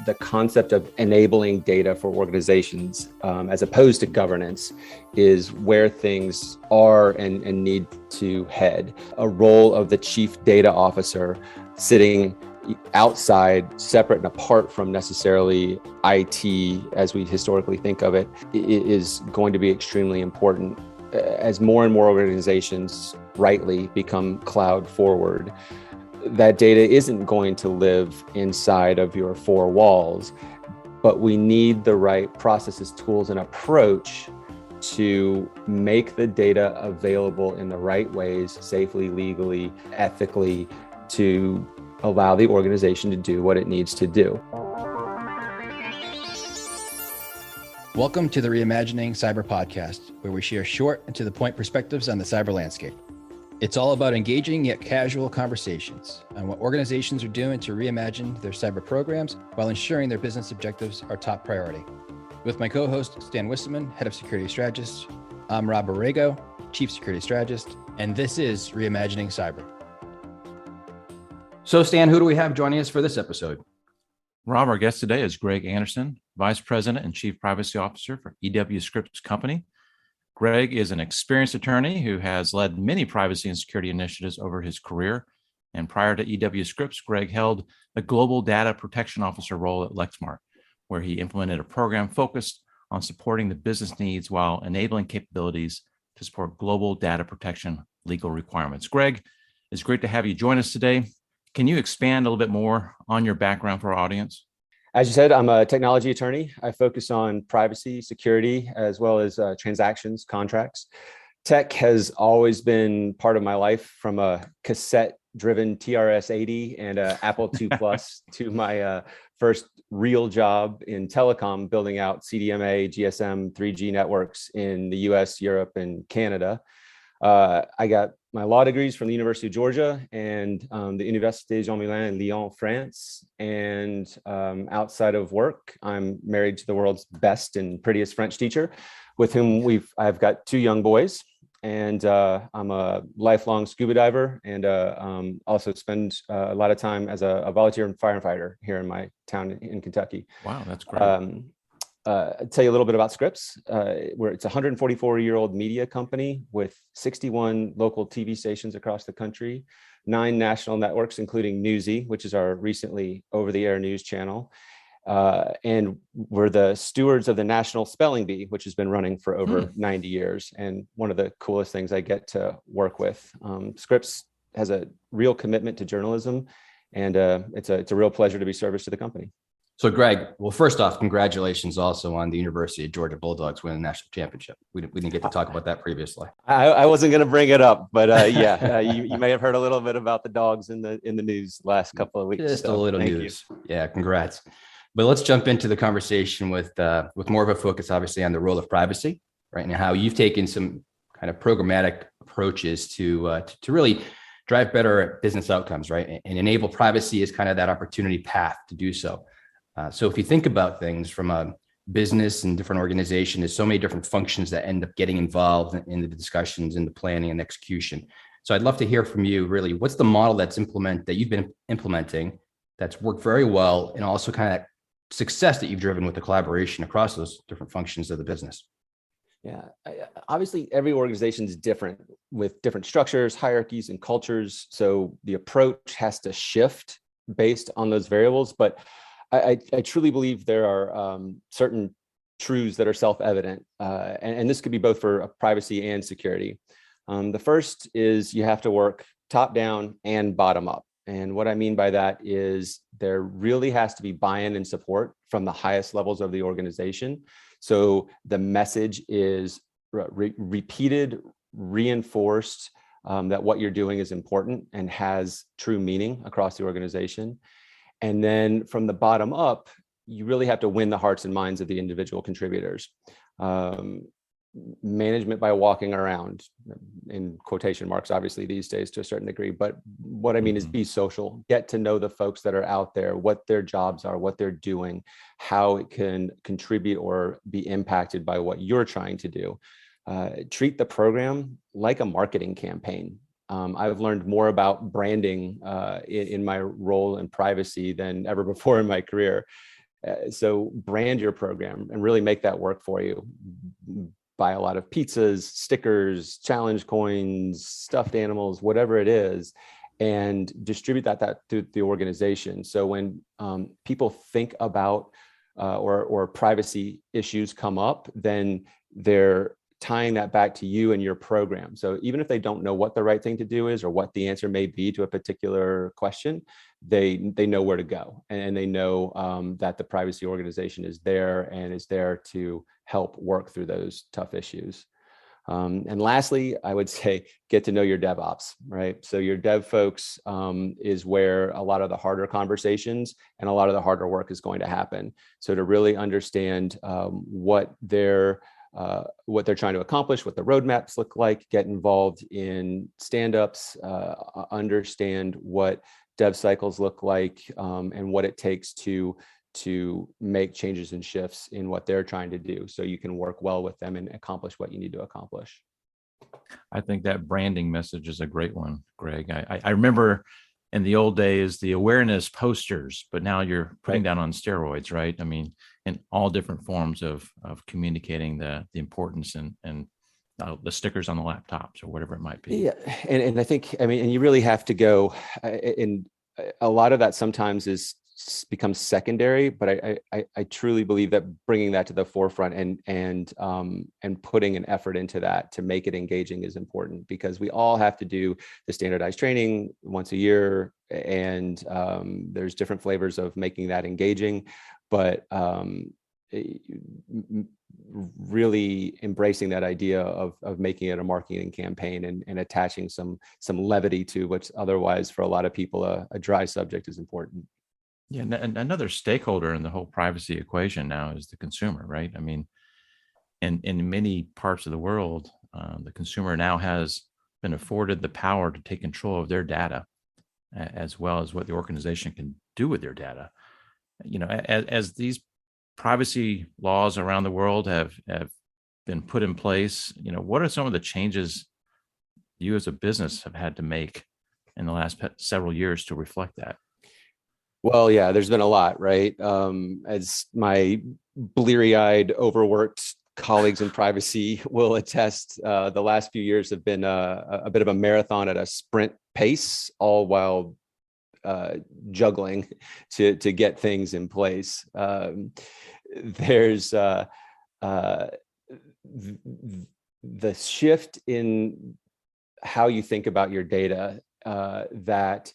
the concept of enabling data for organizations as opposed to governance is where things are and need to head. A role of the chief data officer sitting outside, separate and apart from necessarily IT as we historically think of it, is going to be extremely important as more and more organizations rightly become cloud forward. That data isn't going to live inside of your four walls, but we need the right processes, tools, and approach to make the data available in the right ways, safely, legally, ethically, to allow the organization to do what it needs to do. Welcome to the Reimagining Cyber podcast, where we share short and to the point perspectives on the cyber landscape. It's all about engaging yet casual conversations on what organizations are doing to reimagine their cyber programs while ensuring their business objectives are top priority. With my co-host, Stan Wisseman, Head of Security Strategist, I'm Rob Borrego, Chief Security Strategist, and this is Reimagining Cyber. So Stan, who do we have joining us for this episode? Rob, our guest today is Greg Anderson, Vice President and Chief Privacy Officer for Scripps Company. Greg is an experienced attorney who has led many privacy and security initiatives over his career. And prior to Scripps, Greg held the Global Data Protection Officer role at Lexmark, where he implemented a program focused on supporting the business needs while enabling capabilities to support global data protection legal requirements. Greg, it's great to have you join us today. Can you expand a little bit more on your background for our audience? As you said, I'm a technology attorney. I focus on privacy, security, as well as transactions, contracts. Tech has always been part of my life, from a cassette-driven TRS-80 and an Apple II Plus to my first real job in telecom, building out CDMA, GSM, 3G networks in the US, Europe, and Canada. I got my law degrees from the University of Georgia and the Université Jean Moulin in Lyon, France. And outside of work, I'm married to the world's best and prettiest French teacher, with whom I've got two young boys. And I'm a lifelong scuba diver, and also spend a lot of time as a volunteer and firefighter here in my town in Kentucky. Wow, that's great. I'll tell you a little bit about Scripps. It's a 144-year-old media company with 61 local TV stations across the country, 9 national networks, including Newsy, which is our recently over-the-air news channel. And we're the stewards of the National Spelling Bee, which has been running for over 90 years. And one of the coolest things I get to work with. Scripps has a real commitment to journalism, and it's a real pleasure to be service to the company. So Greg, well, first off, congratulations also on the University of Georgia Bulldogs winning the national championship. We didn't get to talk about that previously. I wasn't going to bring it up, but you may have heard a little bit about the dogs in the news last couple of weeks. Just a little news. Yeah, congrats. But let's jump into the conversation with more of a focus, obviously, on the role of privacy, right? And how you've taken some kind of programmatic approaches to really drive better business outcomes, right? And enable privacy as kind of that opportunity path to do so. So if you think about things from a business and different organization, there's so many different functions that end up getting involved in the discussions, in the planning and execution. So I'd love to hear from you, really, what's the model that you've been implementing that's worked very well, and also kind of success that you've driven with the collaboration across those different functions of the business? Yeah, obviously every organization is different, with different structures, hierarchies, and cultures. So the approach has to shift based on those variables. But I truly believe there are certain truths that are self-evident, and this could be both for privacy and security. The first is you have to work top down and bottom up. And what I mean by that is there really has to be buy-in and support from the highest levels of the organization. So the message is repeated, reinforced, that what you're doing is important and has true meaning across the organization. And then from the bottom up, you really have to win the hearts and minds of the individual contributors. Management by walking around, in quotation marks, obviously these days to a certain degree. But what I mean is be social, get to know the folks that are out there, what their jobs are, what they're doing, how it can contribute or be impacted by what you're trying to do. Treat the program like a marketing campaign. I've learned more about branding in my role in privacy than ever before in my career. So brand your program and really make that work for you. Buy a lot of pizzas, stickers, challenge coins, stuffed animals, whatever it is, and distribute that through the organization. So when people think about or privacy issues come up, then they're tying that back to you and your program. So even if they don't know what the right thing to do is or what the answer may be to a particular question, they know where to go, and they know that the privacy organization is there and is there to help work through those tough issues. And lastly, I would say get to know your DevOps, right? So your dev folks is where a lot of the harder conversations and a lot of the harder work is going to happen. So to really understand what they're trying to accomplish, what the roadmaps look like, get involved in stand-ups, understand what dev cycles look like, and what it takes to make changes and shifts in what they're trying to do, so you can work well with them and accomplish what you need to accomplish. I think that branding message is a great one, Greg. I remember in the old days, the awareness posters, but now you're putting down on steroids, right? I mean, in all different forms of communicating the importance and the stickers on the laptops or whatever it might be. Yeah, and I think, I mean, and you really have to go, and a lot of that sometimes becomes secondary, but I truly believe that bringing that to the forefront and putting an effort into that to make it engaging is important, because we all have to do the standardized training once a year, and there's different flavors of making that engaging, but really embracing that idea of making it a marketing campaign and attaching some levity to what's otherwise for a lot of people a dry subject is important. Yeah, and another stakeholder in the whole privacy equation now is the consumer, right? I mean, in many parts of the world, the consumer now has been afforded the power to take control of their data, as well as what the organization can do with their data. You know, as these privacy laws around the world have been put in place, you know, what are some of the changes you as a business have had to make in the last several years to reflect that? Well, yeah, there's been a lot, right? As my bleary-eyed, overworked colleagues in privacy will attest, the last few years have been a bit of a marathon at a sprint pace, all while juggling to get things in place. There's the shift in how you think about your data, that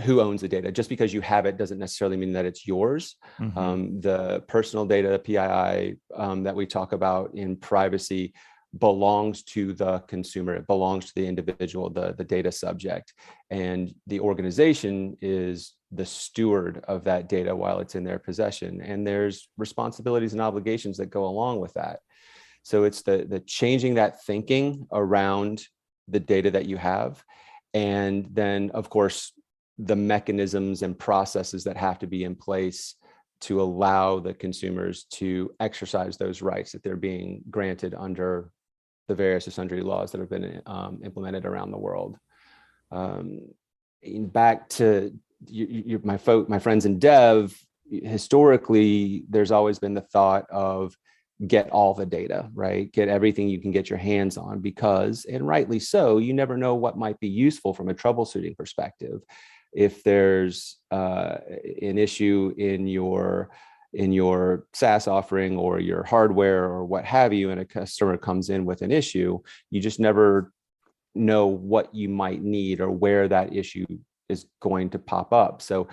who owns the data. Just because you have it doesn't necessarily mean that it's yours. Mm-hmm. The personal data, PII, that we talk about in privacy belongs to the consumer. It belongs to the individual, the data subject. And the organization is the steward of that data while it's in their possession. And there's responsibilities and obligations that go along with that. So it's the changing that thinking around the data that you have. And then, of course, the mechanisms and processes that have to be in place to allow the consumers to exercise those rights that they're being granted under the various and sundry laws that have been implemented around the world. Back to my friends in dev, historically, there's always been the thought of get all the data, right? Get everything you can get your hands on, because, and rightly so, you never know what might be useful from a troubleshooting perspective. If there's an issue in your SaaS offering or your hardware or what have you, and a customer comes in with an issue, you just never know what you might need or where that issue is going to pop up. So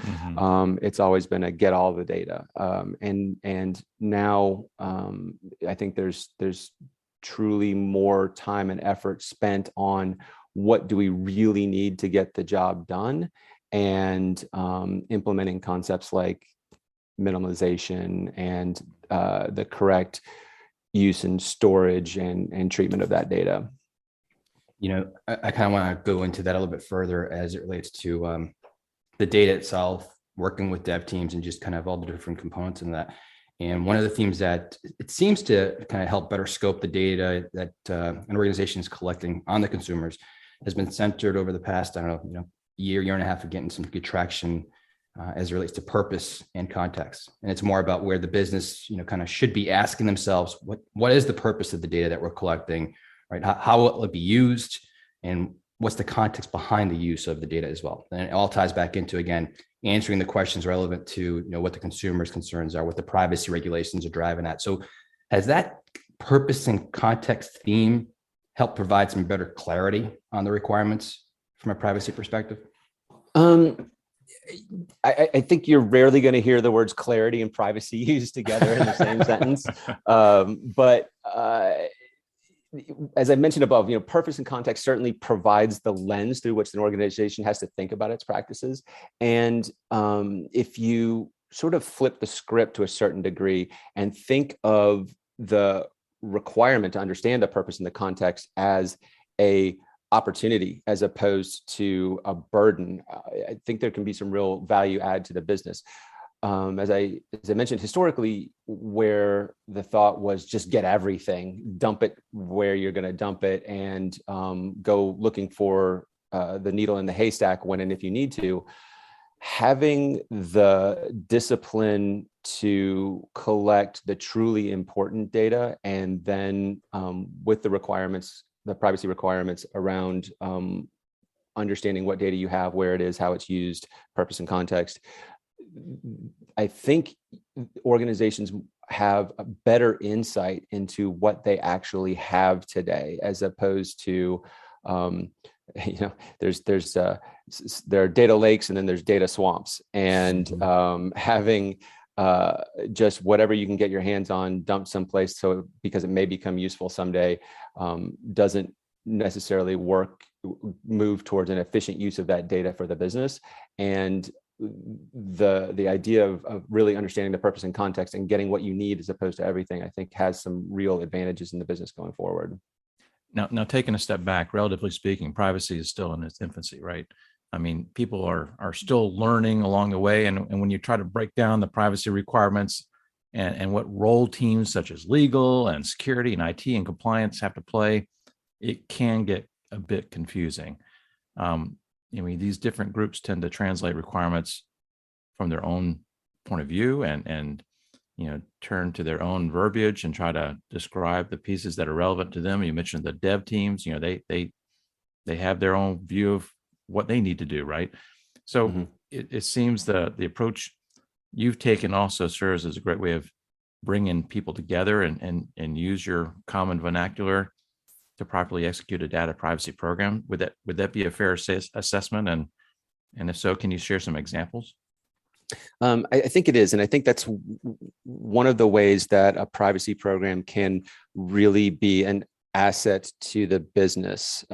it's always been a get all the data. And now I think there's truly more time and effort spent on what do we really need to get the job done, and implementing concepts like minimalization and the correct use and storage and treatment of that data. You know, I kind of want to go into that a little bit further as it relates to the data itself, working with dev teams, and just kind of all the different components in that. And one of the themes that it seems to kind of help better scope the data that an organization is collecting on the consumers has been centered over the past, I don't know, year and a half of getting some good traction as it relates to purpose and context. And it's more about where the business, kind of should be asking themselves, what is the purpose of the data that we're collecting, right? How will it be used, and what's the context behind the use of the data as well? And it all ties back into, again, answering the questions relevant to, what the consumer's concerns are, what the privacy regulations are driving at. So has that purpose and context theme helped provide some better clarity on the requirements from a privacy perspective? I think you're rarely going to hear the words clarity and privacy used together in the same sentence. But as I mentioned above, purpose and context certainly provides the lens through which an organization has to think about its practices. And if you sort of flip the script to a certain degree and think of the requirement to understand the purpose and the context as a opportunity as opposed to a burden, I think there can be some real value add to the business. As I mentioned, historically, where the thought was just get everything, dump it where you're going to dump it, and go looking for the needle in the haystack when and if you need to. Having the discipline to collect the truly important data, and then with the requirements, the privacy requirements around understanding what data you have, where it is, how it's used, purpose and context. I think organizations have a better insight into what they actually have today, as opposed to, there are data lakes and then there's data swamps, and having just whatever you can get your hands on dumped someplace because it may become useful someday doesn't necessarily move towards an efficient use of that data for the business. And the idea of really understanding the purpose and context and getting what you need as opposed to everything, I think has some real advantages in the business going forward. Now taking a step back, relatively speaking, privacy is still in its infancy, right? I mean, people are still learning along the way. And when you try to break down the privacy requirements and what role teams such as legal and security and IT and compliance have to play, it can get a bit confusing. These different groups tend to translate requirements from their own point of view and turn to their own verbiage and try to describe the pieces that are relevant to them. You mentioned the dev teams, they have their own view of what they need to do, right? So it seems the approach you've taken also serves as a great way of bringing people together and use your common vernacular to properly execute a data privacy program. Would that be a fair assessment? And if so, can you share some examples? I think it is. And I think that's one of the ways that a privacy program can really be an asset to the business.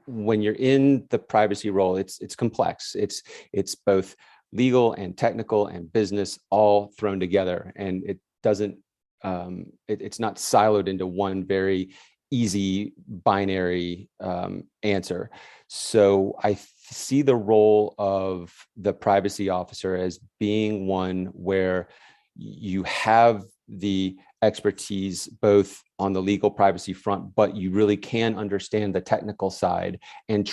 When you're in the privacy role, it's complex. It's both legal and technical and business all thrown together. And it doesn't, it's not siloed into one very easy binary answer. So I see the role of the privacy officer as being one where you have the expertise both on the legal privacy front, but you really can understand the technical side and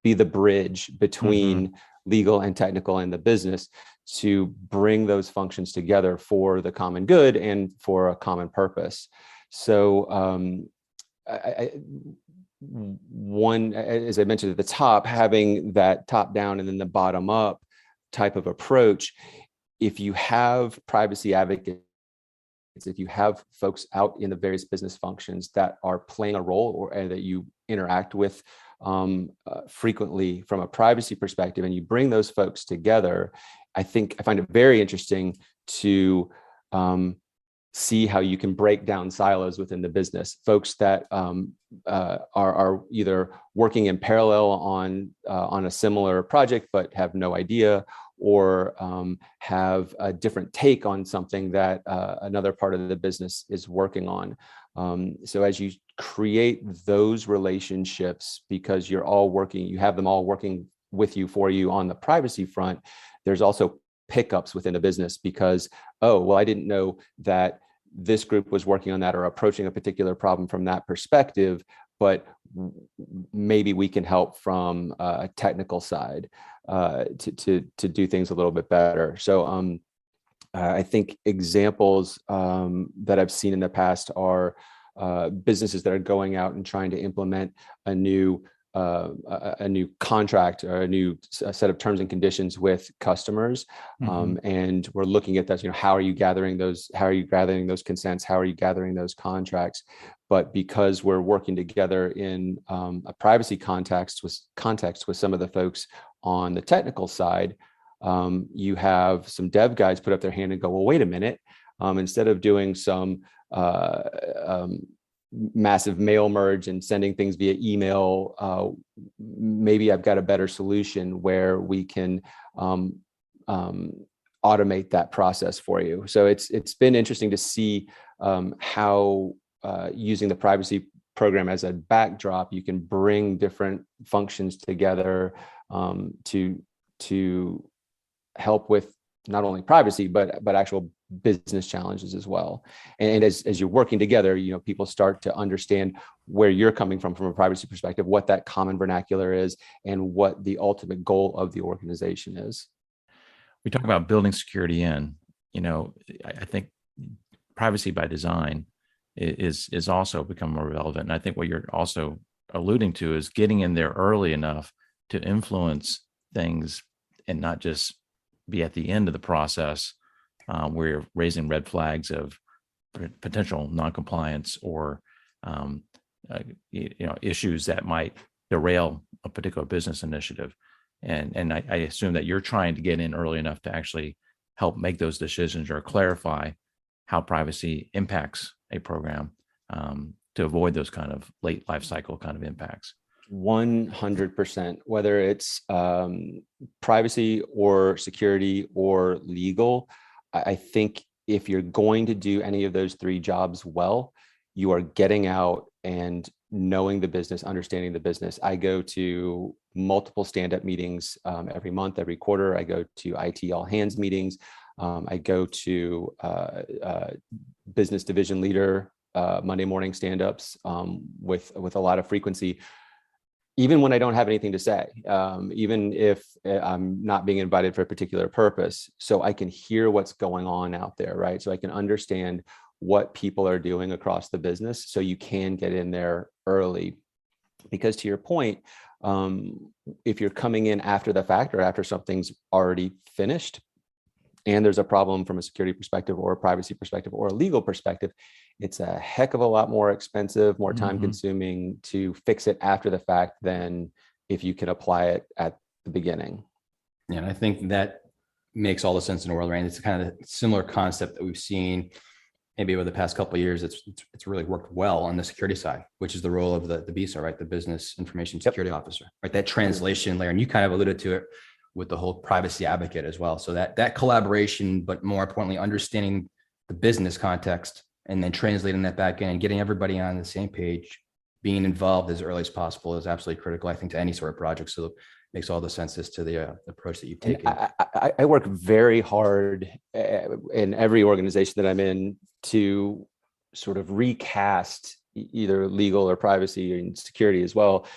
be the bridge between legal and technical and the business to bring those functions together for the common good and for a common purpose. So one, as I mentioned at the top, having that top down and then the bottom up type of approach, if you have privacy advocates, if you have folks out in the various business functions that are playing a role and that you interact with frequently from a privacy perspective, and you bring those folks together, I find it very interesting to see how you can break down silos within the business. Folks that are either working in parallel on a similar project but have no idea, or have a different take on something that another part of the business is working on. So as you create those relationships, because you have them all working with you, for you on the privacy front, there's also pickups within the business because, I didn't know that this group was working on that or approaching a particular problem from that perspective, but maybe we can help from a technical side to do things a little bit better. So I think examples that I've seen in the past are businesses that are going out and trying to implement a new contract or a new set of terms and conditions with customers. And we're looking at that, how are you gathering those? How are you gathering those consents? How are you gathering those contracts? But because we're working together in a privacy context with some of the folks on the technical side, you have some dev guys put up their hand and go, well, wait a minute, instead of doing some massive mail merge and sending things via email, maybe I've got a better solution where we can automate that process for you. So it's been interesting to see how using the privacy program as a backdrop, you can bring different functions together to help with not only privacy, but actual business challenges as well. And as you're working together, people start to understand where you're coming from a privacy perspective, what that common vernacular is, and what the ultimate goal of the organization is. We talk about building security in, I think privacy by design is also become more relevant. And I think what you're also alluding to is getting in there early enough to influence things and not just be at the end of the process where you're raising red flags of potential noncompliance or issues that might derail a particular business initiative. And I assume that you're trying to get in early enough to actually help make those decisions or clarify how privacy impacts a program to avoid those kind of late life cycle kind of impacts. 100%, whether it's privacy or security or legal. I think if you're going to do any of those three jobs well, you are getting out and knowing the business, understanding the business. I go to multiple stand-up meetings every month, every quarter. I go to IT all hands meetings. I go to business division leader Monday morning stand-ups with a lot of frequency, even when I don't have anything to say, even if I'm not being invited for a particular purpose. So I can hear what's going on out there, right? So I can understand what people are doing across the business, so you can get in there early. Because to your point, if you're coming in after the fact or after something's already finished, and there's a problem from a security perspective or a privacy perspective or a legal perspective, it's a heck of a lot more expensive, more time consuming to fix it after the fact than if you can apply it at the beginning. Yeah, and I think that makes all the sense in the world, right? It's kind of a similar concept that we've seen maybe over the past couple of years. It's really worked well on the security side, which is the role of the BISA, right? The Business Information Security Officer, right? That translation layer, and you kind of alluded to it with the whole privacy advocate as well. So that collaboration, but more importantly, understanding the business context and then translating that back in and getting everybody on the same page, being involved as early as possible is absolutely critical, I think, to any sort of project. So it makes all the sense as to the approach that you've taken. I work very hard in every organization that I'm in to sort of recast either legal or privacy and security as well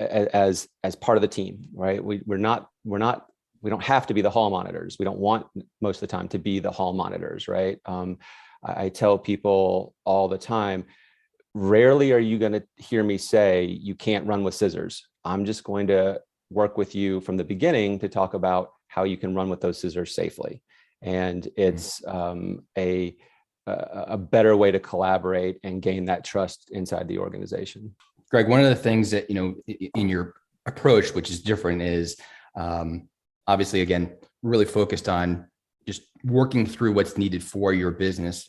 as part of the team, right? We don't have to be the hall monitors. We don't want most of the time to be the hall monitors, right? I tell people all the time, rarely are you going to hear me say you can't run with scissors. I'm just going to work with you from the beginning to talk about how you can run with those scissors safely. And it's a better way to collaborate and gain that trust inside the organization. Greg, one of the things that, in your approach, which is different, is obviously, again, really focused on just working through what's needed for your business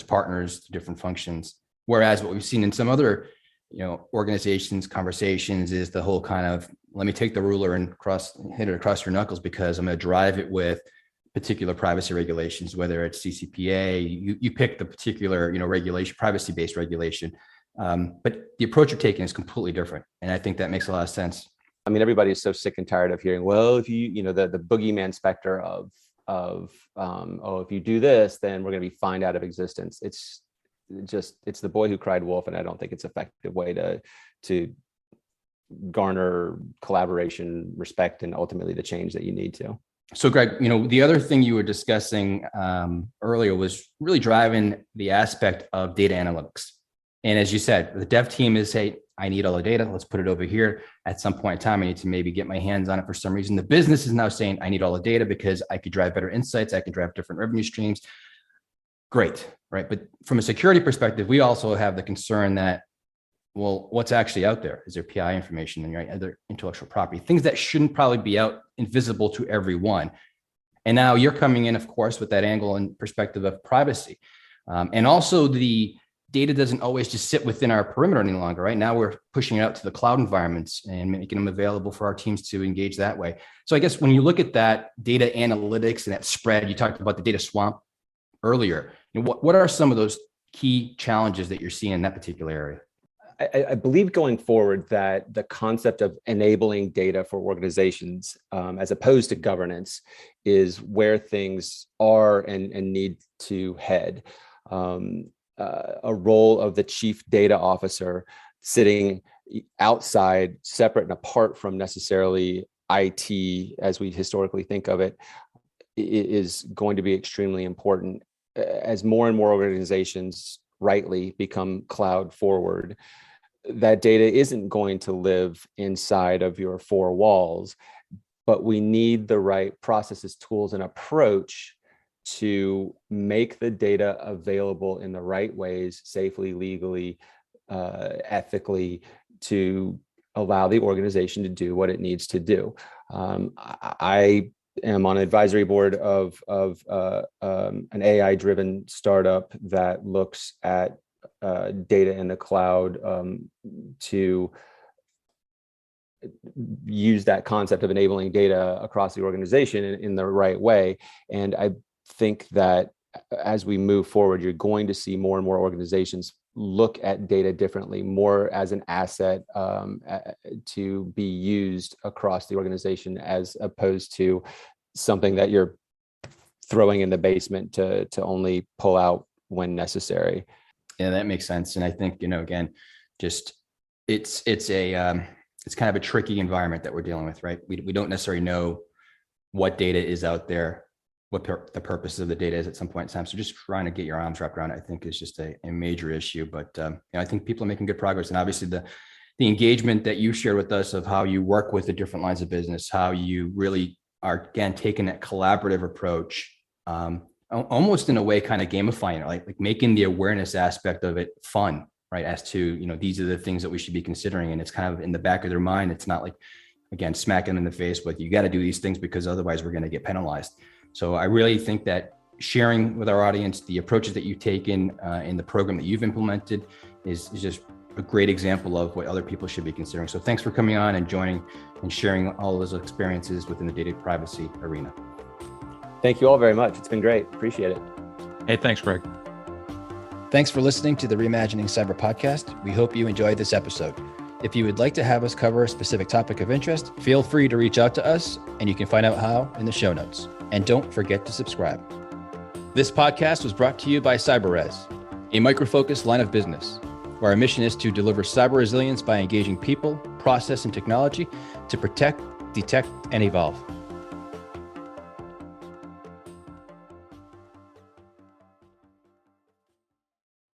partners, the different functions. Whereas what we've seen in some other, organizations, conversations is the whole kind of, let me take the ruler and hit it across your knuckles because I'm going to drive it with particular privacy regulations, whether it's CCPA, you pick the particular, regulation, privacy-based regulation. But the approach you're taking is completely different. And I think that makes a lot of sense. I mean, everybody is so sick and tired of hearing, well, if you, the boogeyman specter of if you do this, then we're going to be fined out of existence. it's the boy who cried wolf, and I don't think it's an effective way to garner collaboration, respect, and ultimately the change that you need to. So Greg, the other thing you were discussing earlier was really driving the aspect of data analytics. And as you said, the dev team is, hey, I need all the data. Let's put it over here. At some point in time, I need to maybe get my hands on it for some reason. The business is now saying, I need all the data because I could drive better insights. I can drive different revenue streams. Great, right? But from a security perspective, we also have the concern that, well, what's actually out there? Is there PI information and other intellectual property? Things that shouldn't probably be out invisible to everyone. And now you're coming in, of course, with that angle and perspective of privacy. And also the data doesn't always just sit within our perimeter any longer, right? Now we're pushing it out to the cloud environments and making them available for our teams to engage that way. So I guess when you look at that data analytics and that spread, you talked about the data swamp earlier. What are some of those key challenges that you're seeing in that particular area? I believe going forward that the concept of enabling data for organizations, as opposed to governance, is where things are and need to head. A role of the chief data officer sitting outside, separate and apart from necessarily IT as we historically think of it, is going to be extremely important as more and more organizations rightly become cloud forward. That data isn't going to live inside of your four walls, but we need the right processes, tools, and approach to make the data available in the right ways, safely, legally, ethically, to allow the organization to do what it needs to do. I am on an advisory board of an AI-driven startup that looks at data in the cloud to use that concept of enabling data across the organization in the right way. And I think that as we move forward, you're going to see more and more organizations look at data differently, more as an asset to be used across the organization, as opposed to something that you're throwing in the basement to only pull out when necessary. Yeah, that makes sense. And I think, again, just it's kind of a tricky environment that we're dealing with, right? We don't necessarily know what data is out there, what the purpose of the data is at some point in time. So just trying to get your arms wrapped around it, I think, is just a major issue. But I think people are making good progress. And obviously the engagement that you shared with us of how you work with the different lines of business, how you really are, again, taking that collaborative approach, almost in a way, kind of gamifying it, like making the awareness aspect of it fun, right? As to, these are the things that we should be considering. And it's kind of in the back of their mind. It's not like, again, smacking them in the face, but you got to do these things because otherwise we're going to get penalized. So I really think that sharing with our audience the approaches that you've taken in the program that you've implemented is just a great example of what other people should be considering. So thanks for coming on and joining and sharing all of those experiences within the data privacy arena. Thank you all very much. It's been great. Appreciate it. Hey, thanks, Greg. Thanks for listening to the Reimagining Cyber podcast. We hope you enjoyed this episode. If you would like to have us cover a specific topic of interest, feel free to reach out to us, and you can find out how in the show notes. And don't forget to subscribe. This podcast was brought to you by CyberRes, a micro-focused line of business, where our mission is to deliver cyber resilience by engaging people, process, and technology to protect, detect, and evolve.